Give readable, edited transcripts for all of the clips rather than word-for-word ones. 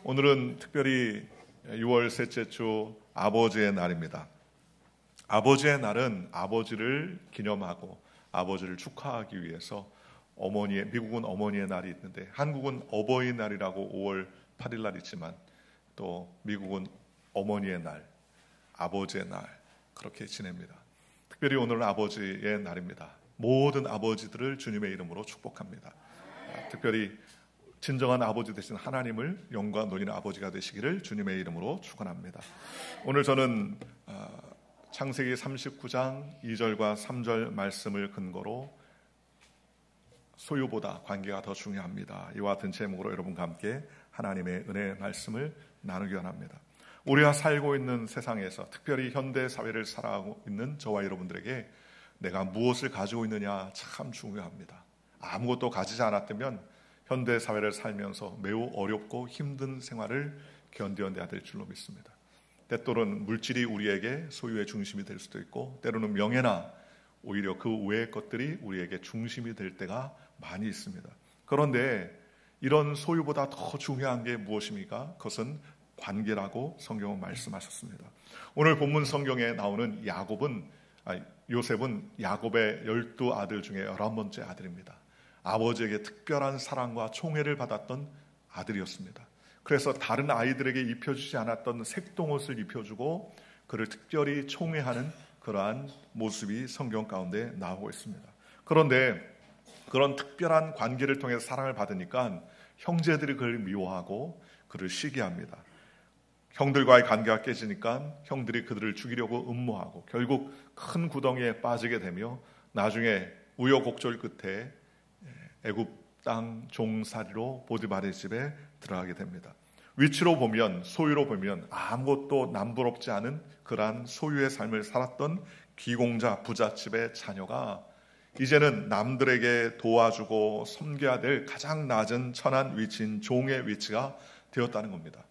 오늘은 특별히 6월 셋째 주 아버지의 날입니다. 아버지의 날은 아버지를 기념하고 아버지를 축하하기 위해서 미국은 어머니의 날이 있는데 한국은 어버이날이라고 5월 8일 날 있지만 또 미국은 어머니의 날, 아버지의 날 그렇게 지냅니다. 특별히 오늘은 아버지의 날입니다. 모든 아버지들을 주님의 이름으로 축복합니다. 특별히 진정한 아버지 되신 하나님을 영광 돌리는 아버지가 되시기를 주님의 이름으로 축원합니다. 오늘 저는 창세기 39장 2절과 3절 말씀을 근거로 소유보다 관계가 더 중요합니다. 이와 같은 제목으로 여러분과 함께 하나님의 은혜의 말씀을 나누기 원합니다. 우리가 살고 있는 세상에서 특별히 현대 사회를 살아가고 있는 저와 여러분들에게 내가 무엇을 가지고 있느냐 참 중요합니다. 아무것도 가지지 않았다면 현대 사회를 살면서 매우 어렵고 힘든 생활을 견뎌내야 될 줄로 믿습니다. 때때로는 물질이 우리에게 소유의 중심이 될 수도 있고 때로는 명예나 오히려 그 외의 것들이 우리에게 중심이 될 때가 많이 있습니다. 그런데 이런 소유보다 더 중요한 게 무엇입니까? 그것은 관계라고 성경은 말씀하셨습니다. 오늘 본문 성경에 나오는 요셉은 야곱의 12아들 중에 11번째 아들입니다. 아버지에게 특별한 사랑과 총애를 받았던 아들이었습니다. 그래서 다른 아이들에게 입혀주지 않았던 색동옷을 입혀주고 그를 특별히 총애하는 그러한 모습이 성경 가운데 나오고 있습니다. 그런데 그런 특별한 관계를 통해서 사랑을 받으니까 형제들이 그를 미워하고 그를 시기합니다. 형들과의 관계가 깨지니까 형들이 그들을 죽이려고 음모하고 결국 큰 구덩이에 빠지게 되며 나중에 우여곡절 끝에 애굽 땅 종살이로 보디발의 집에 들어가게 됩니다. 위치로 보면 소유로 보면 아무것도 남부럽지 않은 그러한 소유의 삶을 살았던 귀공자 부잣집의 자녀가 이제는 남들에게 도와주고 섬겨야 될 가장 낮은 천한 위치인 종의 위치가 되었다는 겁니다.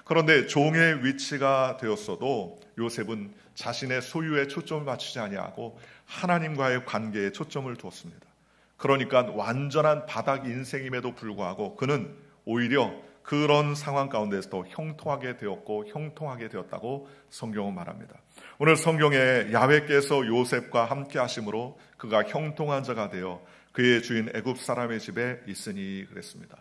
그런데 종의 위치가 되었어도 요셉은 자신의 소유에 초점을 맞추지 아니하고 하나님과의 관계에 초점을 두었습니다. 그러니까 완전한 바닥 인생임에도 불구하고 그는 오히려 그런 상황 가운데서도 형통하게 되었고 형통하게 되었다고 성경은 말합니다. 오늘 성경에 야훼께서 요셉과 함께 하심으로 그가 형통한 자가 되어 그의 주인 애굽 사람의 집에 있으니 그랬습니다.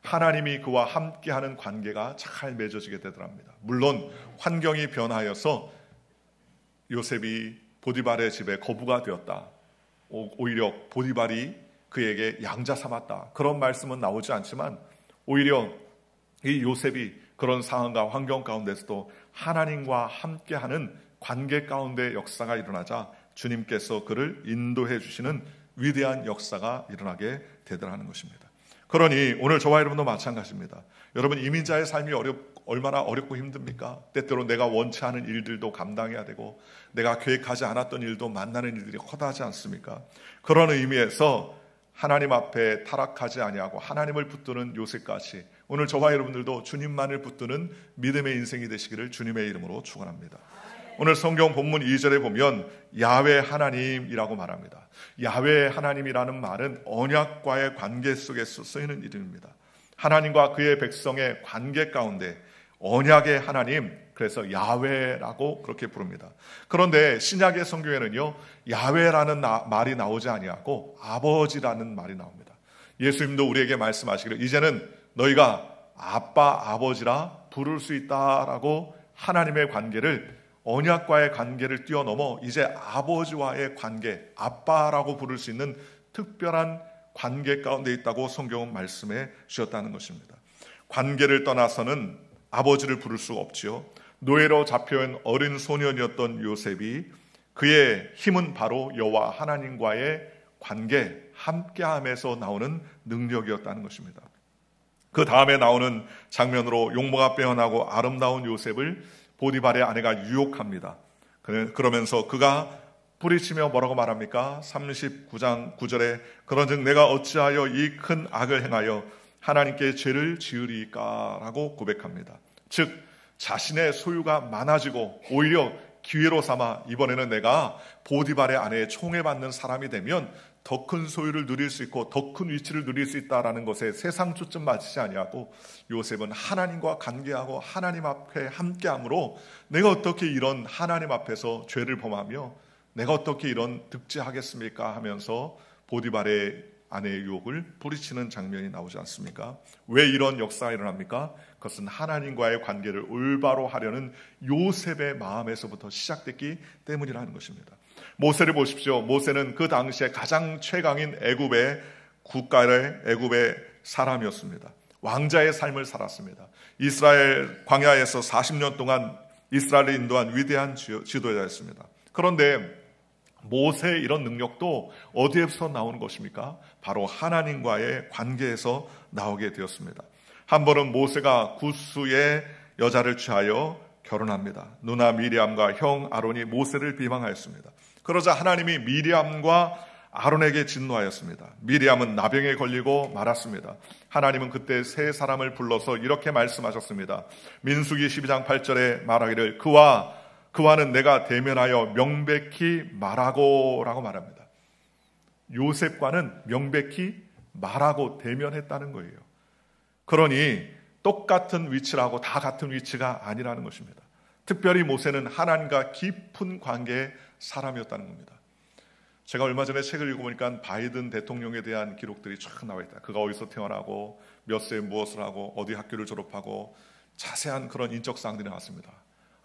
하나님이 그와 함께하는 관계가 잘 맺어지게 되더랍니다. 물론 환경이 변하여서 요셉이 보디발의 집에 거부가 되었다. 오히려 보디발이 그에게 양자 삼았다. 그런 말씀은 나오지 않지만 오히려 이 요셉이 그런 상황과 환경 가운데서도 하나님과 함께하는 관계 가운데 역사가 일어나자 주님께서 그를 인도해 주시는 위대한 역사가 일어나게 되더라는 것입니다. 그러니 오늘 저와 여러분도 마찬가지입니다. 여러분 이민자의 삶이 얼마나 어렵고 힘듭니까? 때때로 내가 원치 않은 일들도 감당해야 되고 내가 계획하지 않았던 일도 만나는 일들이 허다하지 않습니까? 그런 의미에서 하나님 앞에 타락하지 아니하고 하나님을 붙드는 요셉같이 오늘 저와 여러분들도 주님만을 붙드는 믿음의 인생이 되시기를 주님의 이름으로 축원합니다. 오늘 성경 본문 2절에 보면 야훼 하나님이라고 말합니다. 야훼 하나님이라는 말은 언약과의 관계 속에서 쓰이는 이름입니다. 하나님과 그의 백성의 관계 가운데 언약의 하나님, 그래서 야훼라고 그렇게 부릅니다. 그런데 신약의 성경에는요 야훼라는 말이 나오지 아니하고 아버지라는 말이 나옵니다. 예수님도 우리에게 말씀하시기를 이제는 너희가 아빠 아버지라 부를 수 있다라고 하나님의 관계를 언약과의 관계를 뛰어넘어 이제 아버지와의 관계, 아빠라고 부를 수 있는 특별한 관계 가운데 있다고 성경은 말씀해 주셨다는 것입니다. 관계를 떠나서는 아버지를 부를 수가 없지요. 노예로 잡혀온 어린 소년이었던 요셉이 그의 힘은 바로 여호와 하나님과의 관계, 함께함에서 나오는 능력이었다는 것입니다. 그 다음에 나오는 장면으로 용모가 빼어나고 아름다운 요셉을 보디발의 아내가 유혹합니다. 그러면서 그가 뿌리치며 뭐라고 말합니까? 39장 9절에 그런즉 내가 어찌하여 이 큰 악을 행하여 하나님께 죄를 지으리까 라고 고백합니다. 즉 자신의 소유가 많아지고 오히려 기회로 삼아 이번에는 내가 보디발의 아내의 총애받는 사람이 되면 더 큰 소유를 누릴 수 있고 더 큰 위치를 누릴 수 있다라는 것에 세상 초점 맞추지 아니하고 요셉은 하나님과 관계하고 하나님 앞에 함께함으로 내가 어떻게 이런 하나님 앞에서 죄를 범하며 내가 어떻게 이런 득지하겠습니까 하면서 보디발의 아내의 유혹을 뿌리치는 장면이 나오지 않습니까? 왜 이런 역사가 일어납니까? 그것은 하나님과의 관계를 올바로 하려는 요셉의 마음에서부터 시작됐기 때문이라는 것입니다. 모세를 보십시오. 모세는 그 당시에 가장 최강인 애굽의 국가의 애굽의 사람이었습니다. 왕자의 삶을 살았습니다. 이스라엘 광야에서 40년 동안 이스라엘을 인도한 위대한 지도자였습니다. 그런데 모세의 이런 능력도 어디에서 나오는 것입니까? 바로 하나님과의 관계에서 나오게 되었습니다. 한 번은 모세가 구스의 여자를 취하여 결혼합니다. 누나 미리암과 형 아론이 모세를 비방하였습니다. 그러자 하나님이 미리암과 아론에게 진노하였습니다. 미리암은 나병에 걸리고 말았습니다. 하나님은 그때 세 사람을 불러서 이렇게 말씀하셨습니다. 민수기 12장 8절에 말하기를 그와는 내가 대면하여 명백히 말하고 라고 말합니다. 요셉과는 명백히 말하고 대면했다는 거예요. 그러니 똑같은 위치라고 다 같은 위치가 아니라는 것입니다. 특별히 모세는 하나님과 깊은 관계의 사람이었다는 겁니다. 제가 얼마 전에 책을 읽어보니까 바이든 대통령에 대한 기록들이 쫙 나와 있다. 그가 어디서 태어나고 몇 세에 무엇을 하고 어디 학교를 졸업하고 자세한 그런 인적 사항들이 나왔습니다.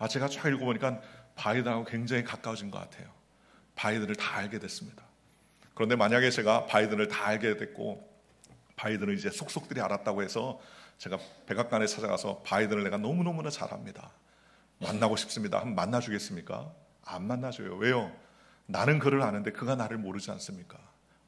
제가 쫙 읽어보니까 바이든하고 굉장히 가까워진 것 같아요. 바이든을 다 알게 됐습니다. 그런데 만약에 제가 바이든을 다 알게 됐고 바이든을 이제 속속들이 알았다고 해서 제가 백악관에 찾아가서 바이든을 내가 너무너무나 잘 압니다. 만나고 싶습니다. 한번 만나주겠습니까? 안 만나줘요. 왜요? 나는 그를 아는데 그가 나를 모르지 않습니까?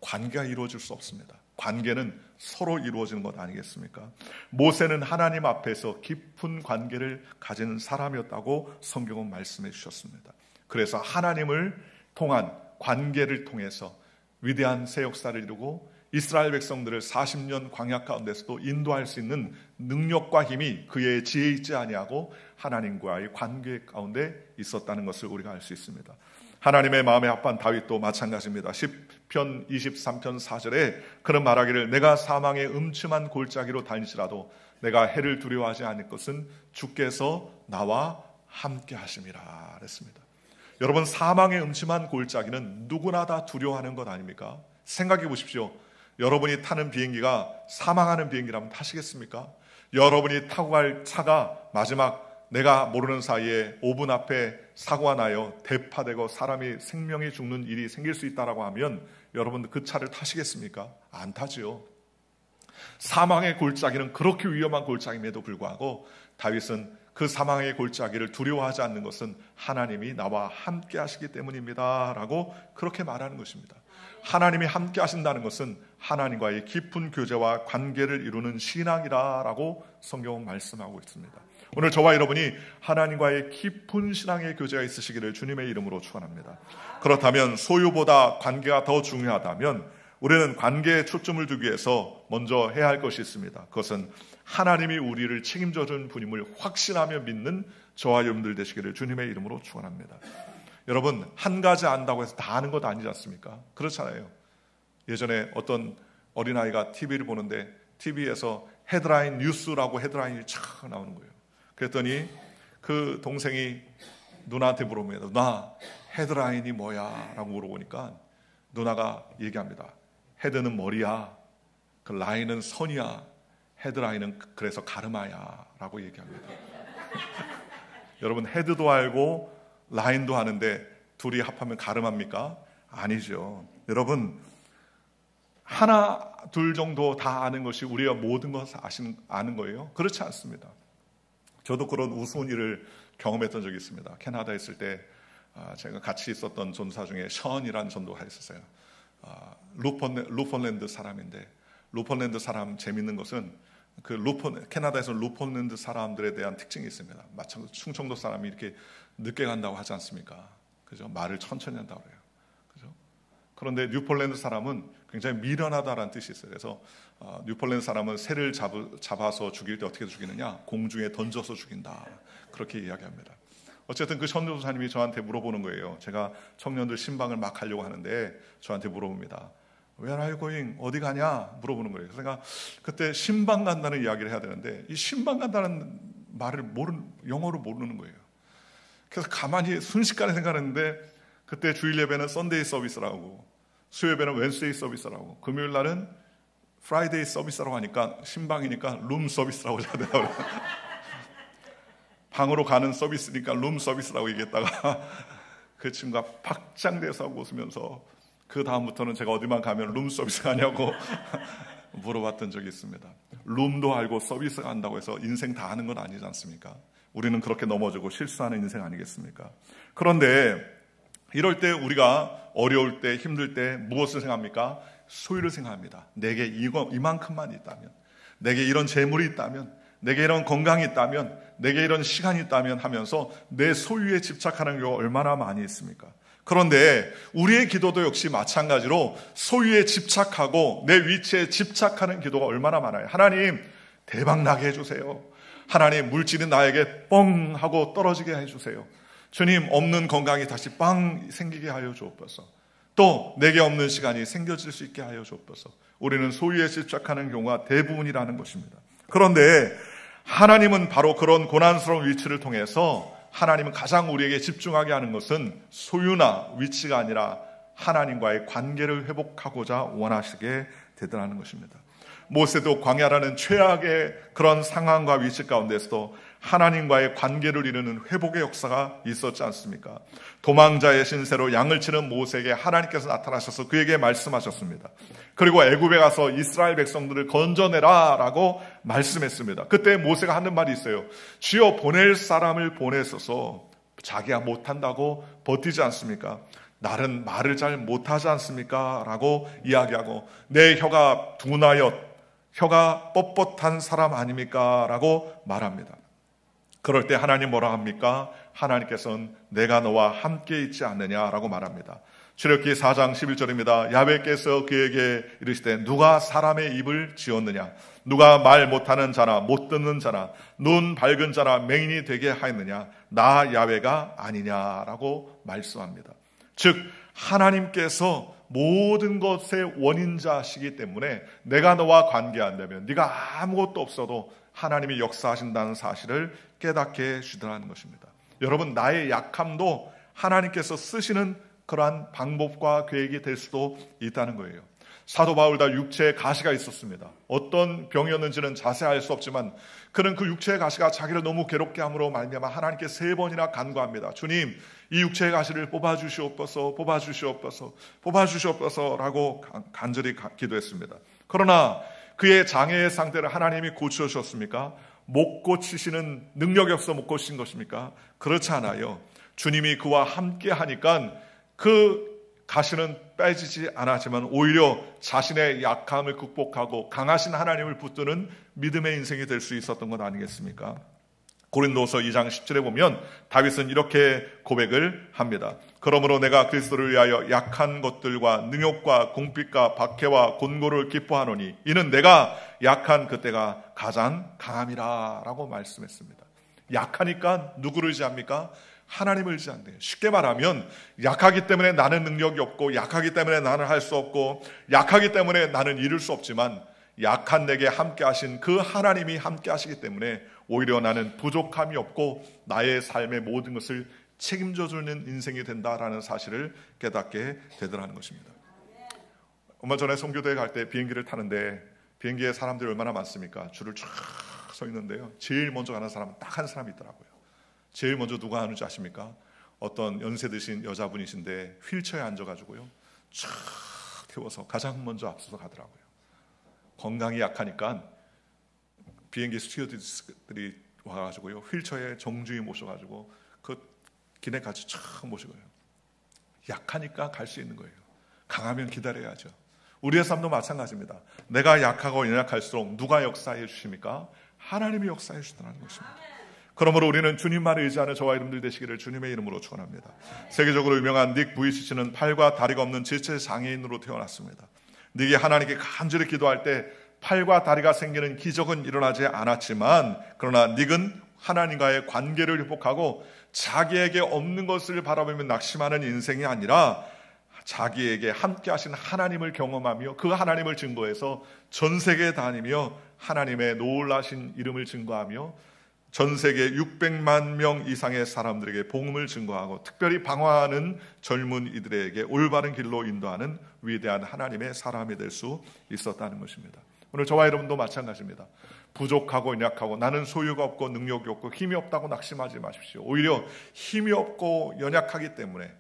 관계가 이루어질 수 없습니다. 관계는 서로 이루어지는 것 아니겠습니까? 모세는 하나님 앞에서 깊은 관계를 가진 사람이었다고 성경은 말씀해 주셨습니다. 그래서 하나님을 통한 관계를 통해서 위대한 새 역사를 이루고 이스라엘 백성들을 40년 광야 가운데서도 인도할 수 있는 능력과 힘이 그의 지혜에 있지 아니하고 하나님과의 관계 가운데 있었다는 것을 우리가 알 수 있습니다. 하나님의 마음에 합한 다윗도 마찬가지입니다. 시편 23편 4절에 그는 말하기를 내가 사망의 음침한 골짜기로 다니시라도 내가 해를 두려워하지 않을 것은 주께서 나와 함께 하심이라 그랬습니다. 여러분, 사망의 음침한 골짜기는 누구나 다 두려워하는 것 아닙니까? 생각해 보십시오. 여러분이 타는 비행기가 사망하는 비행기라면 타시겠습니까? 여러분이 타고 갈 차가 마지막 내가 모르는 사이에 5분 앞에 사고가 나요. 대파되고 사람이 생명이 죽는 일이 생길 수 있다라고 하면 여러분 그 차를 타시겠습니까? 안 타지요. 사망의 골짜기는 그렇게 위험한 골짜기임에도 불구하고 다윗은 그 사망의 골짜기를 두려워하지 않는 것은 하나님이 나와 함께 하시기 때문입니다 라고 그렇게 말하는 것입니다. 하나님이 함께 하신다는 것은 하나님과의 깊은 교제와 관계를 이루는 신앙이라고 성경은 말씀하고 있습니다. 오늘 저와 여러분이 하나님과의 깊은 신앙의 교제가 있으시기를 주님의 이름으로 축원합니다. 그렇다면 소유보다 관계가 더 중요하다면 우리는 관계에 초점을 두기 위해서 먼저 해야 할 것이 있습니다. 그것은 하나님이 우리를 책임져 준 분임을 확신하며 믿는 저와 여러분들 되시기를 주님의 이름으로 축원합니다. 여러분, 한 가지 안다고 해서 다 아는 것 아니지 않습니까? 그렇잖아요. 예전에 어떤 어린아이가 TV를 보는데 TV에서 헤드라인 뉴스라고 헤드라인이 촥 나오는 거예요. 그랬더니 그 동생이 누나한테 물어봅니다. 누나, 헤드라인이 뭐야? 라고 물어보니까 누나가 얘기합니다. 헤드는 머리야. 그 라인은 선이야. 헤드라인은 그래서 가르마야. 라고 얘기합니다. 여러분, 헤드도 알고 라인도 하는데 둘이 합하면 가름합니까? 아니죠. 여러분, 하나, 둘 정도 다 아는 것이 우리가 모든 것을 아는 거예요? 그렇지 않습니다. 저도 그런 우스운 일을 경험했던 적이 있습니다. 캐나다에 있을 때 제가 같이 있었던 전사 중에 션이라는 전도가 있었어요. 루폰랜드 사람인데 루폰랜드 사람 재밌는 것은 캐나다에서 루폰랜드 사람들에 대한 특징이 있습니다. 마찬가지로 충청도 사람이 이렇게 늦게 간다고 하지 않습니까? 그죠? 말을 천천히 한다고 그래요. 그죠? 그런데 뉴폴랜드 사람은 굉장히 미련하다라는 뜻이 있어요. 그래서 뉴폴랜드 사람은 새를 잡아서 죽일 때 어떻게 죽이느냐? 공중에 던져서 죽인다. 그렇게 이야기합니다. 어쨌든 그 전도사님이 저한테 물어보는 거예요. 제가 청년들 신방을 막 하려고 하는데 저한테 물어봅니다. Where are you going? 어디 가냐? 물어보는 거예요. 그래서 내가 그때 신방 간다는 이야기를 해야 되는데 이 신방 간다는 말을 영어로 모르는 거예요. 그래서 가만히 순식간에 생각했는데 그때 주일 예배는 썬데이 서비스라고, 수요 예배는 웬스데이 서비스라고, 금요일 날은 프라이데이 서비스라고 하니까 신방이니까 룸 서비스라고 해야 되나? 방으로 가는 서비스니까 룸 서비스라고 얘기했다가 그 친구가 박장대소 하고 웃으면서 그 다음부터는 제가 어디만 가면 룸 서비스가 아냐고 물어봤던 적이 있습니다. 룸도 알고 서비스가 한다고 해서 인생 다 하는 건 아니지 않습니까? 우리는 그렇게 넘어지고 실수하는 인생 아니겠습니까? 그런데 이럴 때 우리가 어려울 때, 힘들 때 무엇을 생각합니까? 소유를 생각합니다. 내게 이만큼만 있다면, 내게 이런 재물이 있다면, 내게 이런 건강이 있다면, 내게 이런 시간이 있다면 하면서 내 소유에 집착하는 경우가 얼마나 많이 있습니까? 그런데 우리의 기도도 역시 마찬가지로 소유에 집착하고 내 위치에 집착하는 기도가 얼마나 많아요. 하나님, 대박 나게 해주세요. 하나님, 물질이 나에게 뻥 하고 떨어지게 해주세요. 주님, 없는 건강이 다시 빵 생기게 하여 주옵소서. 또 내게 없는 시간이 생겨질 수 있게 하여 주옵소서. 우리는 소유에 집착하는 경우가 대부분이라는 것입니다. 그런데 하나님은 바로 그런 고난스러운 위치를 통해서 하나님은 가장 우리에게 집중하게 하는 것은 소유나 위치가 아니라 하나님과의 관계를 회복하고자 원하시게 되더라는 것입니다. 모세도 광야라는 최악의 그런 상황과 위치 가운데서도 하나님과의 관계를 이루는 회복의 역사가 있었지 않습니까? 도망자의 신세로 양을 치는 모세에게 하나님께서 나타나셔서 그에게 말씀하셨습니다. 그리고 애굽에 가서 이스라엘 백성들을 건져내라 라고 말씀했습니다. 그때 모세가 하는 말이 있어요. 주여, 보낼 사람을 보내소서. 자기가 못한다고 버티지 않습니까? 나는 말을 잘 못하지 않습니까? 라고 이야기하고, 내 혀가 둔하여 혀가 뻣뻣한 사람 아닙니까? 라고 말합니다. 그럴 때 하나님 뭐라 합니까? 하나님께서는 내가 너와 함께 있지 않느냐라고 말합니다. 출애굽기 4장 11절입니다. 야훼께서 그에게 이르시되 누가 사람의 입을 지었느냐? 누가 말 못하는 자나 못 듣는 자나 눈 밝은 자나 맹인이 되게 하였느냐? 나 야훼가 아니냐라고 말씀합니다. 즉 하나님께서 모든 것의 원인자시기 때문에 내가 너와 관계한다면 네가 아무것도 없어도 하나님이 역사하신다는 사실을 깨닫게 해주더라는 것입니다. 여러분, 나의 약함도 하나님께서 쓰시는 그러한 방법과 계획이 될 수도 있다는 거예요. 사도 바울 다 육체에 가시가 있었습니다. 어떤 병이었는지는 자세히 알 수 없지만 그는 그 육체의 가시가 자기를 너무 괴롭게 함으로 말미암아 하나님께 3번이나 간구합니다. 주님, 이 육체의 가시를 뽑아주시옵소서, 뽑아주시옵소서, 뽑아주시옵소서라고 간절히 기도했습니다. 그러나 그의 장애의 상태를 하나님이 고쳐주셨습니까? 못 고치시는 능력이 없어 못 고치신 것입니까? 그렇지 않아요. 주님이 그와 함께 하니까 그 가시는 빼지지 않았지만 오히려 자신의 약함을 극복하고 강하신 하나님을 붙드는 믿음의 인생이 될 수 있었던 것 아니겠습니까? 고린도서 2장 10절에 보면 다윗은 이렇게 고백을 합니다. 그러므로 내가 그리스도를 위하여 약한 것들과 능욕과 궁핍과 박해와 곤고를 기뻐하노니 이는 내가 약한 그때가 가장 강함이라 라고 말씀했습니다. 약하니까 누구를 의지합니까? 하나님을 의지한대요. 쉽게 말하면 약하기 때문에 나는 능력이 없고 약하기 때문에 나는 할 수 없고 약하기 때문에 나는 이룰 수 없지만 약한 내게 함께 하신 그 하나님이 함께 하시기 때문에 오히려 나는 부족함이 없고 나의 삶의 모든 것을 책임져주는 인생이 된다라는 사실을 깨닫게 되더라는 것입니다. 얼마 전에 선교대에 갈 때 비행기를 타는데 비행기에 사람들이 얼마나 많습니까? 줄을 쫙 서 있는데요. 제일 먼저 가는 사람은 딱 한 사람이 있더라고요. 제일 먼저 누가 하는지 아십니까? 어떤 연세 드신 여자분이신데 휠체어에 앉아가지고요. 쫙 태워서 가장 먼저 앞서서 가더라고요. 건강이 약하니까 비행기 스튜어디스들이 와가지고요. 휠체어에 정중히 모셔가지고 그 기내까지 쫙 모시고요. 약하니까 갈 수 있는 거예요. 강하면 기다려야죠. 우리의 삶도 마찬가지입니다. 내가 약하고 연약할수록 누가 역사해 주십니까? 하나님이 역사해 주시다는 것입니다. 그러므로 우리는 주님만을 의지하는 저와 여러분들 되시기를 주님의 이름으로 축원합니다. 세계적으로 유명한 닉 부이치치는 팔과 다리가 없는 지체 장애인으로 태어났습니다. 닉이 하나님께 간절히 기도할 때 팔과 다리가 생기는 기적은 일어나지 않았지만 그러나 닉은 하나님과의 관계를 회복하고 자기에게 없는 것을 바라보며 낙심하는 인생이 아니라 자기에게 함께 하신 하나님을 경험하며 그 하나님을 증거해서 전 세계에 다니며 하나님의 놀라신 이름을 증거하며 전 세계 600만 명 이상의 사람들에게 복음을 증거하고 특별히 방황하는 젊은 이들에게 올바른 길로 인도하는 위대한 하나님의 사람이 될 수 있었다는 것입니다. 오늘 저와 여러분도 마찬가지입니다. 부족하고 연약하고 나는 소유가 없고 능력이 없고 힘이 없다고 낙심하지 마십시오. 오히려 힘이 없고 연약하기 때문에,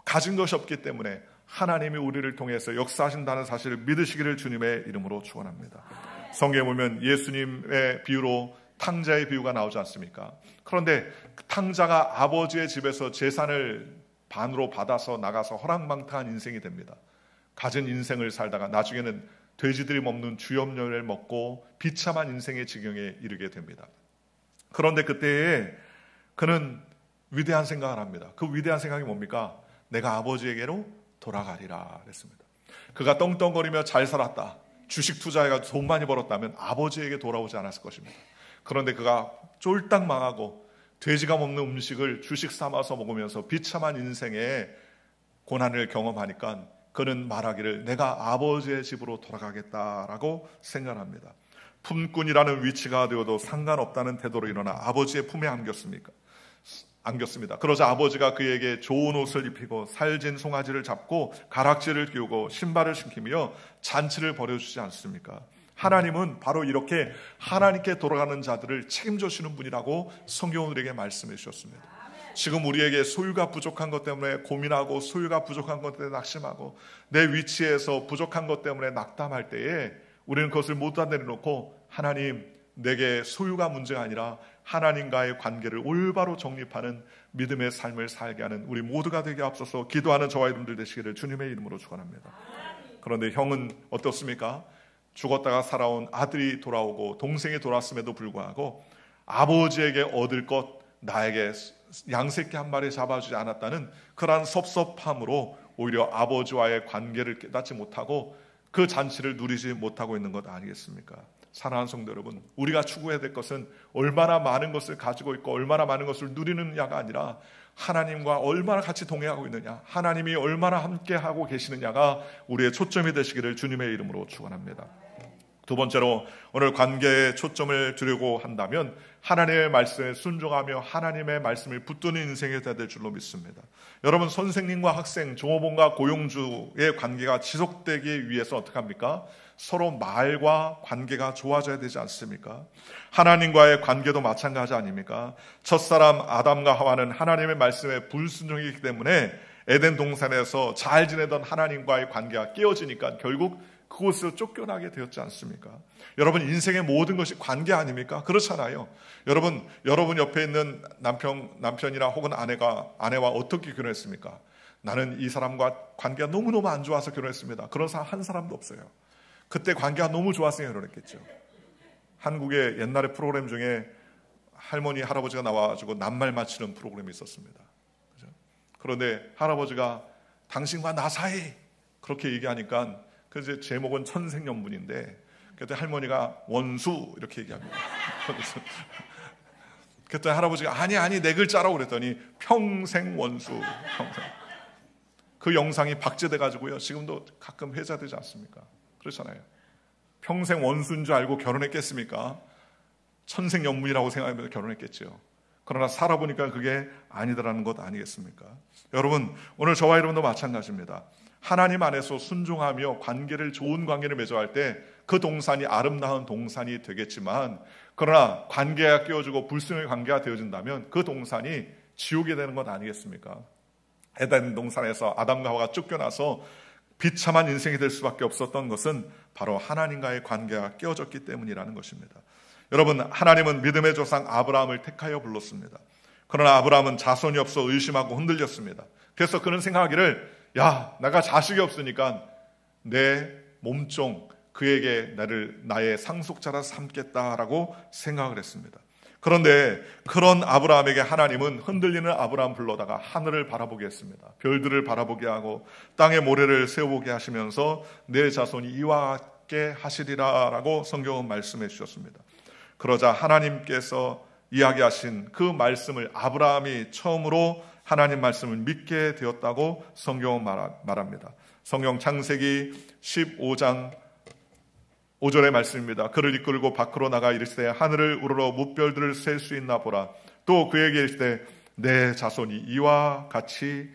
가진 것이 없기 때문에 하나님이 우리를 통해서 역사하신다는 사실을 믿으시기를 주님의 이름으로 축원합니다. 성경에 보면 예수님의 비유로 탕자의 비유가 나오지 않습니까? 그런데 탕자가 아버지의 집에서 재산을 반으로 받아서 나가서 허랑방탕한 인생이 됩니다. 가진 인생을 살다가 나중에는 돼지들이 먹는 주염료를 먹고 비참한 인생의 지경에 이르게 됩니다. 그런데 그때에 그는 위대한 생각을 합니다. 그 위대한 생각이 뭡니까? 내가 아버지에게로 돌아가리라 그랬습니다. 그가 떵떵거리며 잘 살았다, 주식 투자해가지고 돈 많이 벌었다면 아버지에게 돌아오지 않았을 것입니다. 그런데 그가 쫄딱 망하고 돼지가 먹는 음식을 주식 삼아서 먹으면서 비참한 인생의 고난을 경험하니까 그는 말하기를 내가 아버지의 집으로 돌아가겠다라고 생각합니다. 품꾼이라는 위치가 되어도 상관없다는 태도로 일어나 아버지의 품에 안겼습니다. 그러자 아버지가 그에게 좋은 옷을 입히고 살진 송아지를 잡고 가락지를 끼우고 신발을 신기며 잔치를 벌여주지 않습니까? 하나님은 바로 이렇게 하나님께 돌아가는 자들을 책임져 주시는 분이라고 성경은 우리에게 말씀해 주셨습니다. 지금 우리에게 소유가 부족한 것 때문에 고민하고 소유가 부족한 것 때문에 낙심하고 내 위치에서 부족한 것 때문에 낙담할 때에 우리는 그것을 모두 다 내려놓고 하나님, 내게 소유가 문제가 아니라 하나님과의 관계를 올바로 정립하는 믿음의 삶을 살게 하는 우리 모두가 되게 앞서서 기도하는 저와 여러분들 되시기를 주님의 이름으로 축원합니다. 그런데 형은 어떻습니까? 죽었다가 살아온 아들이 돌아오고 동생이 돌아왔음에도 불구하고 아버지에게 얻을 것, 나에게 양새끼 한 마리 잡아주지 않았다는 그러한 섭섭함으로 오히려 아버지와의 관계를 깨닫지 못하고 그 잔치를 누리지 못하고 있는 것 아니겠습니까? 사랑하는 성도 여러분, 우리가 추구해야 될 것은 얼마나 많은 것을 가지고 있고 얼마나 많은 것을 누리느냐가 아니라 하나님과 얼마나 같이 동행하고 있느냐, 하나님이 얼마나 함께하고 계시느냐가 우리의 초점이 되시기를 주님의 이름으로 축원합니다. 두 번째로 오늘 관계에 초점을 두려고 한다면 하나님의 말씀에 순종하며 하나님의 말씀을 붙드는 인생이 되어야 될 줄로 믿습니다. 여러분, 선생님과 학생, 종업원과 고용주의 관계가 지속되기 위해서 어떻게 합니까? 서로 말과 관계가 좋아져야 되지 않습니까? 하나님과의 관계도 마찬가지 아닙니까? 첫사람 아담과 하와는 하나님의 말씀에 불순종이기 때문에 에덴 동산에서 잘 지내던 하나님과의 관계가 깨어지니까 결국 그곳에서 쫓겨나게 되었지 않습니까? 여러분, 인생의 모든 것이 관계 아닙니까? 그렇잖아요. 여러분 옆에 있는 남편이나 혹은 아내와 어떻게 결혼했습니까? 나는 이 사람과 관계가 너무너무 안 좋아서 결혼했습니다. 그런 사람 한 사람도 없어요. 그때 관계가 너무 좋았으니까 결혼했겠죠. 한국의 옛날의 프로그램 중에 할머니, 할아버지가 나와가지고 낱말 맞추는 프로그램이 있었습니다. 그죠? 그런데 할아버지가 당신과 나 사이 그렇게 얘기하니까 그래서 제목은 천생연분인데 그때 할머니가 원수 이렇게 얘기합니다. 그랬더니 할아버지가 아니 네 글자라고 그랬더니 평생 원수. 평생. 그 영상이 박제돼가지고요 지금도 가끔 회자되지 않습니까? 그렇잖아요. 평생 원수인 줄 알고 결혼했겠습니까? 천생연분이라고 생각하면서 결혼했겠죠. 그러나 살아보니까 그게 아니더라는 것 아니겠습니까? 여러분, 오늘 저와 여러분도 마찬가지입니다. 하나님 안에서 순종하며 좋은 관계를 맺어갈 때 그 동산이 아름다운 동산이 되겠지만, 그러나 관계가 깨어지고 불순의 관계가 되어진다면 그 동산이 지옥이 되는 것 아니겠습니까? 에덴 동산에서 아담과 하와가 쫓겨나서 비참한 인생이 될 수밖에 없었던 것은 바로 하나님과의 관계가 깨어졌기 때문이라는 것입니다. 여러분, 하나님은 믿음의 조상 아브라함을 택하여 불렀습니다. 그러나 아브라함은 자손이 없어 의심하고 흔들렸습니다. 그래서 그는 생각하기를 내가 자식이 없으니까 내 몸종 그에게 나의 상속자라 삼겠다라고 생각을 했습니다. 그런데 그런 아브라함에게 하나님은 흔들리는 아브라함 불러다가 하늘을 바라보게 했습니다. 별들을 바라보게 하고 땅의 모래를 세워보게 하시면서 내 자손이 이와 같게 하시리라 라고 성경은 말씀해 주셨습니다. 그러자 하나님께서 이야기하신 그 말씀을 아브라함이 처음으로 하나님 말씀을 믿게 되었다고 성경은 말합니다. 성경 창세기 15장 5절의 말씀입니다. 그를 이끌고 밖으로 나가 이르시되 하늘을 우러러 무별들을 셀 수 있나 보라. 또 그에게 이르시되 내 자손이 이와 같이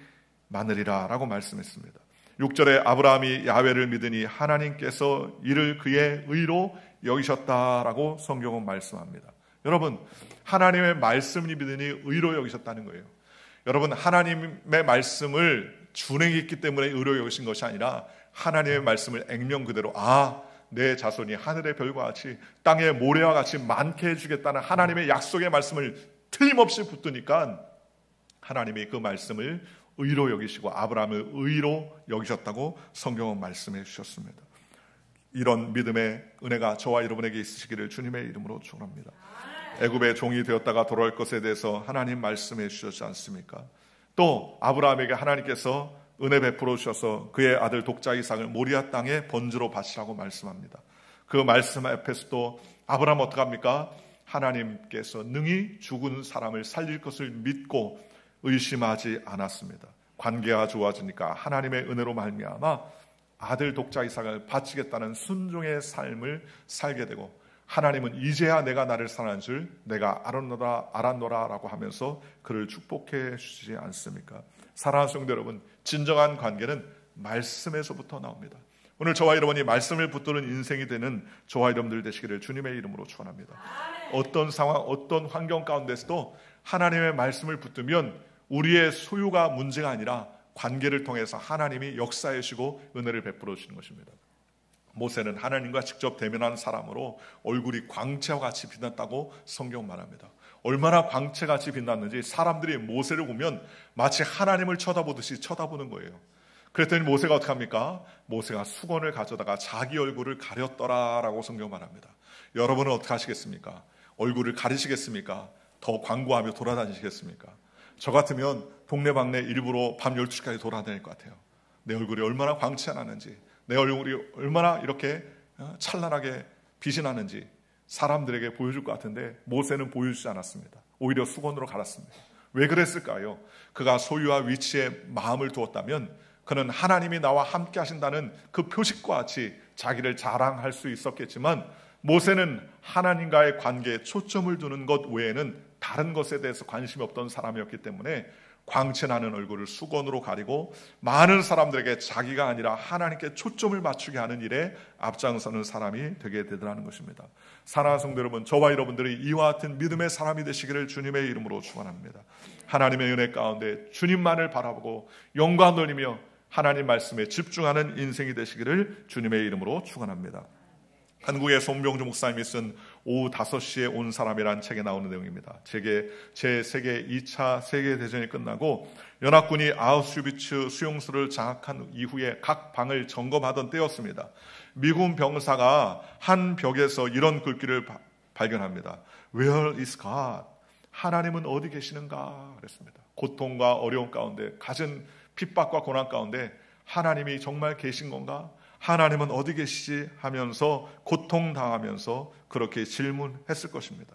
많으리라 라고 말씀했습니다. 6절에 아브라함이 야훼를 믿으니 하나님께서 이를 그의 의로 여기셨다라고 성경은 말씀합니다. 여러분, 하나님의 말씀을 믿으니 의로 여기셨다는 거예요. 여러분, 하나님의 말씀을 준행했기 때문에 의로 여기신 것이 아니라 하나님의 말씀을 액면 그대로 내 자손이 하늘의 별과 같이 땅의 모래와 같이 많게 해주겠다는 하나님의 약속의 말씀을 틀림없이 붙드니까 하나님이 그 말씀을 의로 여기시고 아브라함을 의로 여기셨다고 성경은 말씀해 주셨습니다. 이런 믿음의 은혜가 저와 여러분에게 있으시기를 주님의 이름으로 축원합니다. 애굽의 종이 되었다가 돌아올 것에 대해서 하나님 말씀해 주셨지 않습니까? 또 아브라함에게 하나님께서 은혜 베풀어 주셔서 그의 아들 독자 이삭을 모리아 땅에 번제로 바치라고 말씀합니다. 그 말씀 앞에서도 아브라함 어떡합니까? 하나님께서 능히 죽은 사람을 살릴 것을 믿고 의심하지 않았습니다. 관계가 좋아지니까 하나님의 은혜로 말미암아 아들 독자 이삭을 바치겠다는 순종의 삶을 살게 되고 하나님은 이제야 내가 나를 사랑한 줄 내가 알았노라 라고 하면서 그를 축복해 주시지 않습니까? 사랑하는 성도 여러분, 진정한 관계는 말씀에서부터 나옵니다. 오늘 저와 여러분이 말씀을 붙드는 인생이 되는 저와 여러분들 되시기를 주님의 이름으로 축원합니다. 어떤 상황, 어떤 환경 가운데서도 하나님의 말씀을 붙들면 우리의 소유가 문제가 아니라 관계를 통해서 하나님이 역사해 주시고 은혜를 베풀어 주시는 것입니다. 모세는 하나님과 직접 대면한 사람으로 얼굴이 광채와 같이 빛났다고 성경 말합니다. 얼마나 광채같이 빛났는지 사람들이 모세를 보면 마치 하나님을 쳐다보듯이 쳐다보는 거예요. 그랬더니 모세가 어떻게 합니까? 모세가 수건을 가져다가 자기 얼굴을 가렸더라라고 성경 말합니다. 여러분은 어떻게 하시겠습니까? 얼굴을 가리시겠습니까? 더 광고하며 돌아다니시겠습니까? 저 같으면 동네방네 일부러 밤 12시까지 돌아다닐 것 같아요. 내 얼굴이 얼마나 광채가 나는지, 내 얼굴이 얼마나 이렇게 찬란하게 빛이 나는지 사람들에게 보여줄 것 같은데 모세는 보여주지 않았습니다. 오히려 수건으로 갈았습니다. 왜 그랬을까요? 그가 소유와 위치에 마음을 두었다면 그는 하나님이 나와 함께 하신다는 그 표식과 같이 자기를 자랑할 수 있었겠지만 모세는 하나님과의 관계에 초점을 두는 것 외에는 다른 것에 대해서 관심이 없던 사람이었기 때문에 광채나는 얼굴을 수건으로 가리고 많은 사람들에게 자기가 아니라 하나님께 초점을 맞추게 하는 일에 앞장서는 사람이 되게 되더라는 것입니다. 사랑하는 성도 여러분, 저와 여러분들이 이와 같은 믿음의 사람이 되시기를 주님의 이름으로 축원합니다. 하나님의 은혜 가운데 주님만을 바라보고 영광 돌리며 하나님 말씀에 집중하는 인생이 되시기를 주님의 이름으로 축원합니다. 한국의 손병주 목사님이 쓴 오후 5시에 온 사람이라는 책에 나오는 내용입니다. 제2차 2차 세계대전이 끝나고 연합군이 아우슈비츠 수용소를 장악한 이후에 각 방을 점검하던 때였습니다. 미군 병사가 한 벽에서 이런 글귀를 발견합니다. Where is God? 하나님은 어디 계시는가? 그랬습니다. 고통과 어려움 가운데, 갖은 핍박과 고난 가운데 하나님이 정말 계신 건가? 하나님은 어디 계시지? 하면서 고통당하면서 그렇게 질문했을 것입니다.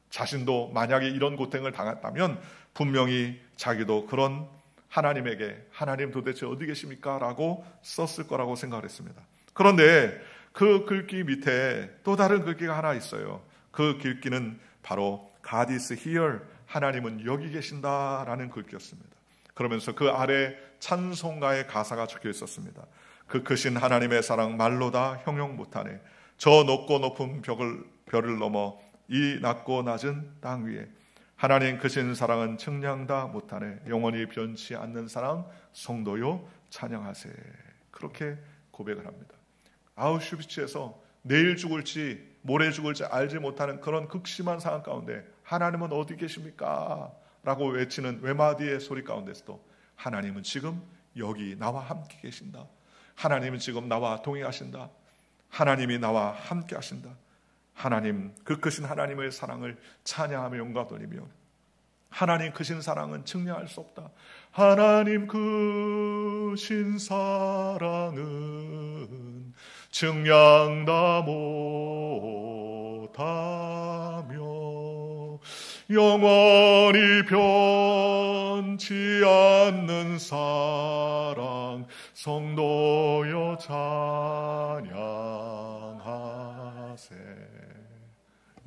자신도 만약에 이런 고통을 당했다면 분명히 자기도 그런 하나님에게 하나님 도대체 어디 계십니까? 라고 썼을 거라고 생각을 했습니다. 그런데 그 글귀 밑에 또 다른 글귀가 하나 있어요. 그 글귀는 바로 God is here, 하나님은 여기 계신다라는 글귀였습니다. 그러면서 그 아래 찬송가의 가사가 적혀 있었습니다. 그 크신 하나님의 사랑 말로 다 형용 못하네. 저 높고 높은 별을 넘어 이 낮고 낮은 땅 위에 하나님 크신 사랑은 측량 다 못하네. 영원히 변치 않는 사랑 성도요 찬양하세. 그렇게 고백을 합니다. 아우슈비츠에서 내일 죽을지 모레 죽을지 알지 못하는 그런 극심한 상황 가운데 하나님은 어디 계십니까? 라고 외치는 외마디의 소리 가운데서도 하나님은 지금 여기 나와 함께 계신다. 하나님은 지금 나와 동행하신다. 하나님이 나와 함께 하신다. 하나님, 그 크신 하나님의 사랑을 찬양하며 영광 돌리며 하나님 크신 사랑은 측량할 수 없다. 하나님 크신 사랑은 측량 다 못하며 영원히 변치 변치 않는 사랑 성도여 찬양하세.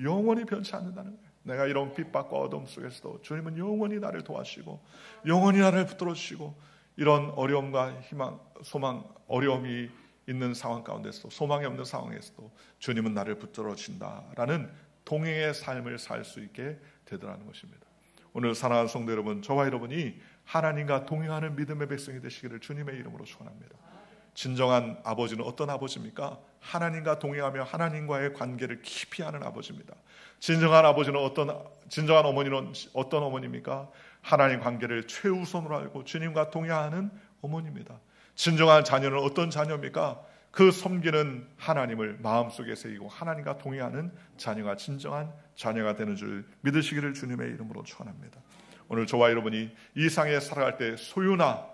영원히 변치 않는다는 거예요. 내가 이런 핍박과 어둠 속에서도 주님은 영원히 나를 도와주시고 영원히 나를 붙들어 주시고 이런 어려움과 희망, 소망, 어려움이 있는 상황 가운데서도 소망이 없는 상황에서도 주님은 나를 붙들어 주신다라는 동행의 삶을 살 수 있게 되더라는 것입니다. 오늘 사랑하는 성도 여러분, 저와 여러분이 하나님과 동행하는 믿음의 백성이 되시기를 주님의 이름으로 축원합니다. 진정한 아버지는 어떤 아버지입니까? 하나님과 동행하며 하나님과의 관계를 깊이 하는 아버지입니다. 진정한 아버지는 진정한 어머니는 어떤 어머니입니까? 하나님 관계를 최우선으로 알고 주님과 동행하는 어머니입니다. 진정한 자녀는 어떤 자녀입니까? 그 섬기는 하나님을 마음속에 새기고 하나님과 동행하는 자녀가 진정한 자녀가 되는 줄 믿으시기를 주님의 이름으로 축원합니다. 오늘 저와 여러분이 이 세상에 살아갈 때 소유나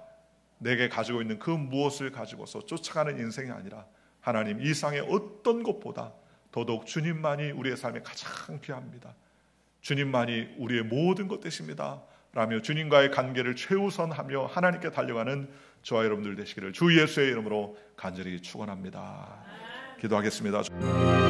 내게 가지고 있는 그 무엇을 가지고서 쫓아가는 인생이 아니라 하나님 이 세상의 어떤 것보다 더더욱 주님만이 우리의 삶에 가장 귀합니다. 주님만이 우리의 모든 것 되십니다 라며 주님과의 관계를 최우선하며 하나님께 달려가는 저와 여러분들 되시기를 주 예수의 이름으로 간절히 축원합니다. 기도하겠습니다.